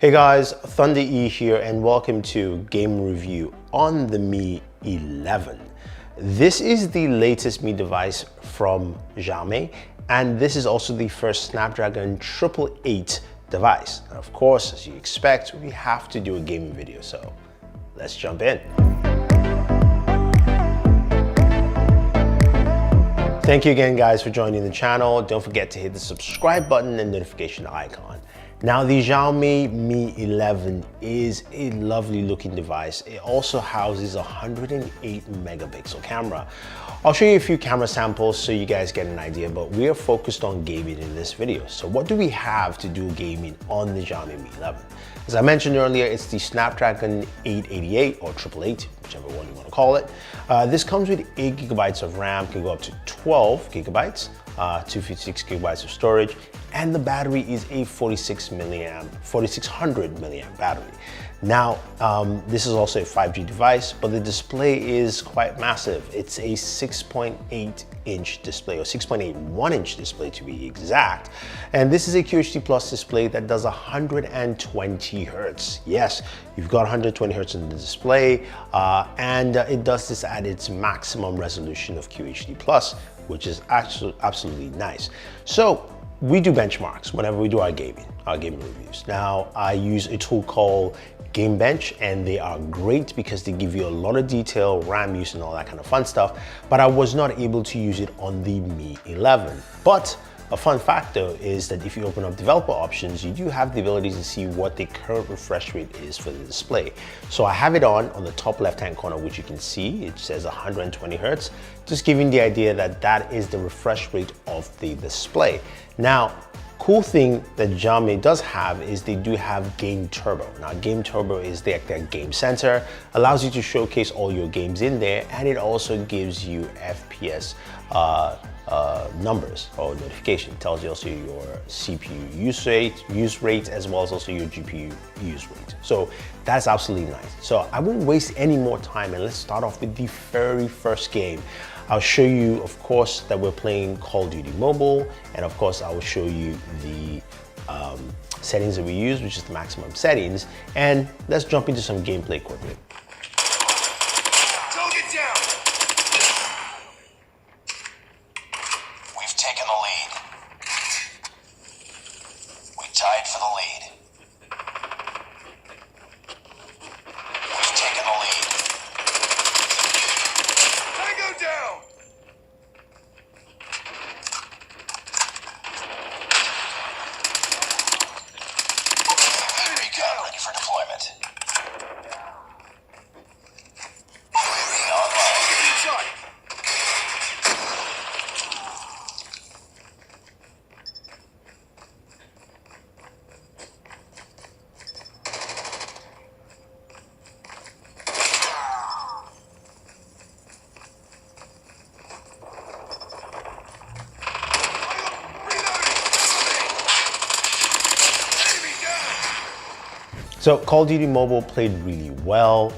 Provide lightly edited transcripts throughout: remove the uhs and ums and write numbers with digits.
Hey guys, Thunder E here and welcome to Game Review on the Mi 11. This is the latest Mi device from Xiaomi and this is also the first Snapdragon 888 device. And of course, as you expect, we have to do a gaming video, so let's jump in. Thank you again guys for joining the channel. Don't forget to hit the subscribe button and notification icon. Now the Xiaomi Mi 11 is a lovely looking device. It also houses a 108 megapixel camera. I'll show you a few camera samples so you guys get an idea, but we are focused on gaming in this video. So what do we have to do gaming on the Xiaomi Mi 11? As I mentioned earlier, it's the Snapdragon 888 or 888, whichever one you want to call it. This comes with 8 gigabytes of RAM, can go up to 12 gigabytes, 256 gigabytes of storage, and the battery is a 4600 milliamp battery. Now, this is also a 5G device, but the display is quite massive. It's a 6.8 inch display, or 6.81 inch display to be exact. And this is a QHD Plus display that does 120 hertz. Yes, you've got 120 hertz in the display, and it does this at its maximum resolution of QHD Plus, which is actually absolutely nice. So we do benchmarks whenever we do our gaming reviews. Now, I use a tool called Game Bench, and they are great because they give you a lot of detail, RAM use and all that kind of fun stuff, but I was not able to use it on the Mi 11. But a fun fact though is that if you open up developer options, you do have the ability to see what the current refresh rate is for the display. So I have it on the top left-hand corner, which you can see, it says 120 hertz, just giving the idea that that is the refresh rate of the display. Now, cool thing that Xiaomi does have is they do have Game Turbo. Now, Game Turbo is their game center, allows you to showcase all your games in there, and it also gives you FPS numbers or notification. It tells you also your CPU use rate as well as also your GPU use rate. So that's absolutely nice. So I won't waste any more time and let's start off with the very first game. I'll show you, of course, that we're playing Call of Duty Mobile, and of course, I will show you the settings that we use, which is the maximum settings, and let's jump into some gameplay quickly. Target down. We've taken the lead. We tied for the lead. We've taken the lead. Tango down. UAV recon ready for deployment. UAV online. Inside. So Call of Duty Mobile played really well,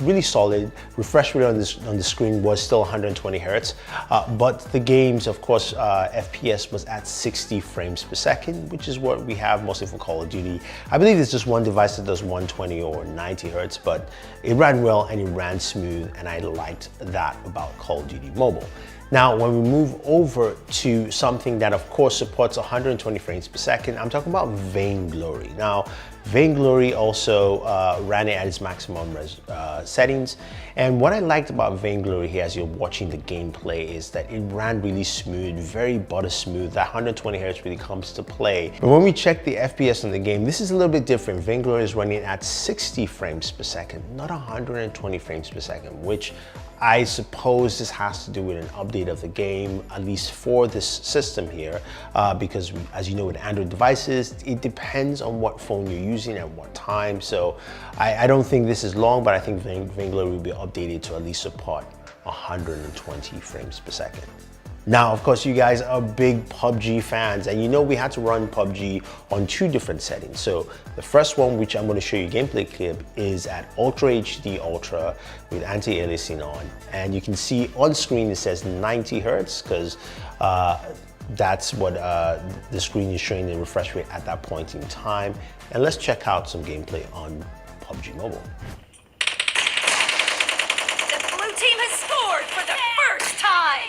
really solid. Refresh rate on the screen was still 120 hertz, but the games, of course, FPS was at 60 frames per second, which is what we have mostly for Call of Duty. I believe there's just one device that does 120 or 90 hertz, but it ran well and it ran smooth, and I liked that about Call of Duty Mobile. Now, when we move over to something that of course supports 120 frames per second, I'm talking about Vainglory. Now, Vainglory also ran it at its maximum settings. And what I liked about Vainglory here as you're watching the gameplay is that it ran really smooth, very butter smooth. That 120 hertz really comes to play. But when we check the FPS in the game, this is a little bit different. Vainglory is running at 60 frames per second, not 120 frames per second, which I suppose this has to do with an update of the game, at least for this system here, because as you know with Android devices, it depends on what phone you're using at what time. So I don't think this is long, but I think Vainglory will be updated to at least support 120 frames per second. Now, of course, you guys are big PUBG fans, and you know we had to run PUBG on 2 different settings. So the first one, which I'm going to show you a gameplay clip, is at Ultra HD Ultra with anti-aliasing on. And you can see on screen it says 90 hertz because That's what the screen is showing, the refresh rate at that point in time. And let's check out some gameplay on PUBG Mobile. The blue team has scored for the first time!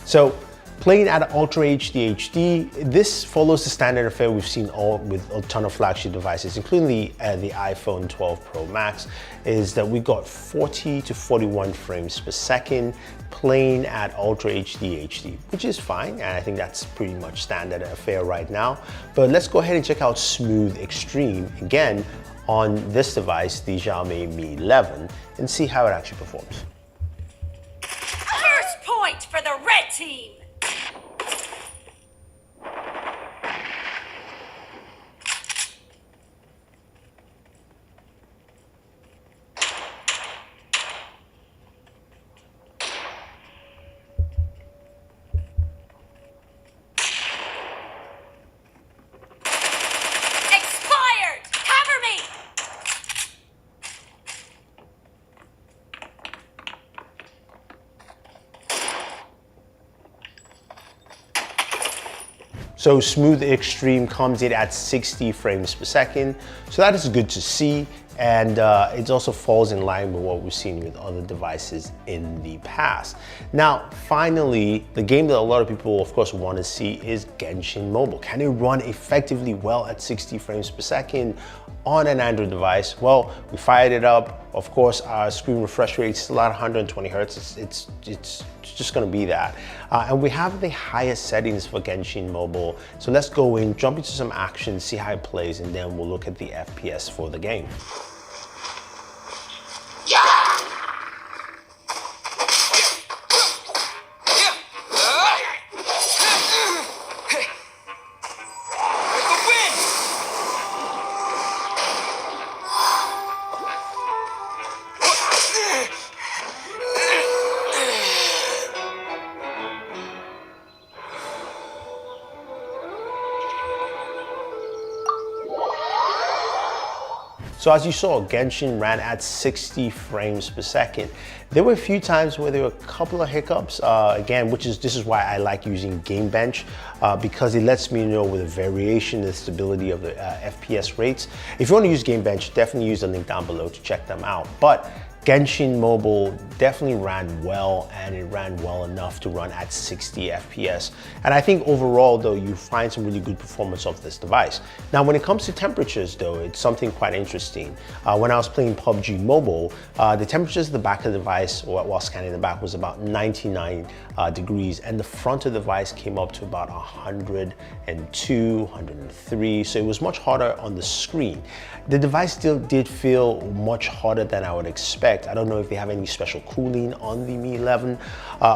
So playing at Ultra HD, this follows the standard affair we've seen with a ton of flagship devices, including the iPhone 12 Pro Max, is that we got 40 to 41 frames per second playing at Ultra HD, which is fine, and I think that's pretty much standard affair right now. But let's go ahead and check out Smooth Extreme again on this device, the Xiaomi Mi 11, and see how it actually performs. First point for the red team! Expired! Cover me! So Smooth Extreme comes in at 60 frames per second. So that is good to see. And it also falls in line with what we've seen with other devices in the past. Now, finally, the game that a lot of people, of course, want to see is Genshin Mobile. Can it run effectively well at 60 frames per second on an Android device? Well, we fired it up. Of course, our screen refresh rate is still at 120 hertz. It's just going to be that. And we have the highest settings for Genshin Mobile. So let's go in, jump into some action, see how it plays, and then we'll look at the FPS for the game. So as you saw, Genshin ran at 60 frames per second. There were a few times where there were a couple of hiccups, again, this is why I like using Game Bench, because it lets me know with the variation and stability of the FPS rates. If you want to use Game Bench, definitely use the link down below to check them out. But Genshin Mobile definitely ran well, and it ran well enough to run at 60 FPS. And I think overall though, you find some really good performance of this device. Now, when it comes to temperatures though, it's something quite interesting. When I was playing PUBG Mobile, the temperatures at the back of the device, while scanning the back, was about 99 degrees, and the front of the device came up to about 102, 103, so it was much hotter on the screen. The device still did feel much hotter than I would expect. I don't know if they have any special cooling on the Mi 11.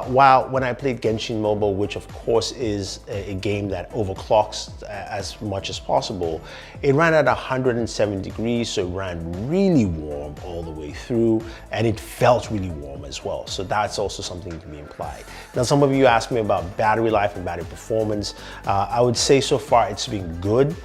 While when I played Genshin Mobile, which of course is a game that overclocks as much as possible, it ran at 107 degrees, so it ran really warm all the way through, and it felt really warm as well. So that's also something to be implied. Now, some of you asked me about battery life and battery performance. I would say so far it's been good.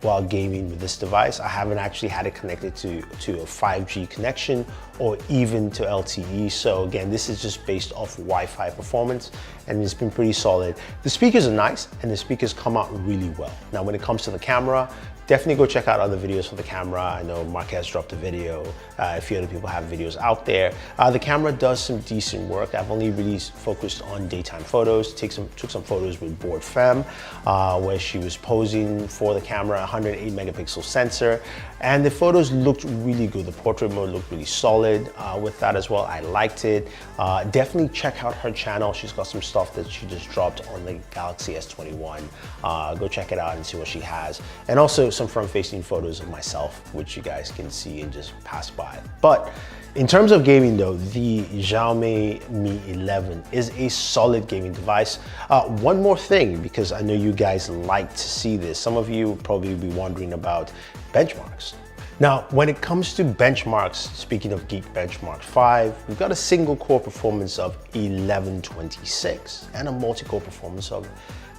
While gaming with this device. I haven't actually had it connected to a 5G connection or even to LTE. So again, this is just based off Wi-Fi performance, and it's been pretty solid. The speakers are nice, and the speakers come out really well. Now, when it comes to the camera, definitely go check out other videos for the camera. I know Marquez dropped a video. A few other people have videos out there. The camera does some decent work. I've only really focused on daytime photos. Took some photos with Board Femme, where she was posing for the camera, 108 megapixel sensor, and the photos looked really good. The portrait mode looked really solid with that as well. I liked it. Definitely check out her channel. She's got some stuff that she just dropped on the Galaxy S21. Go check it out and see what she has. And also some front-facing photos of myself, which you guys can see and just pass by. But in terms of gaming though, the Xiaomi Mi 11 is a solid gaming device. One more thing, because I know you guys like to see this. Some of you will probably be wondering about benchmarks. Now, when it comes to benchmarks, speaking of Geek Benchmark 5, we've got a single core performance of 1126 and a multi-core performance of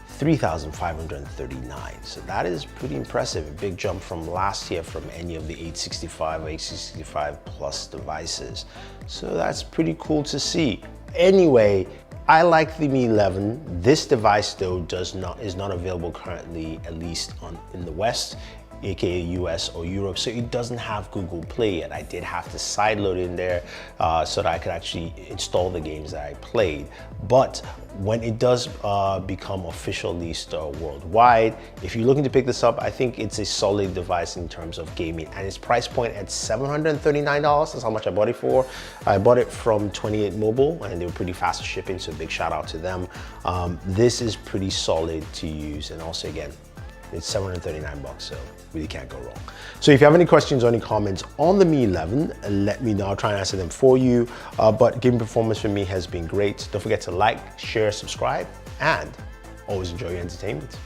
3,539. So that is pretty impressive. A big jump from last year from any of the 865 or 865 plus devices. So that's pretty cool to see. Anyway, I like the Mi 11. This device though is not available currently, at least in the West, aka US or Europe, so it doesn't have Google Play yet. I did have to sideload in there so that I could actually install the games that I played. But when it does become official released worldwide, if you're looking to pick this up, I think it's a solid device in terms of gaming, and its price point at $739, that's how much I bought it for. I bought it from 28 Mobile and they were pretty fast at shipping, so big shout out to them. This is pretty solid to use, and also again, it's 739 bucks, so really can't go wrong. So if you have any questions or any comments on the Mi 11, let me know. I'll try and answer them for you. But gaming performance for me has been great. Don't forget to like, share, subscribe, and always enjoy your entertainment.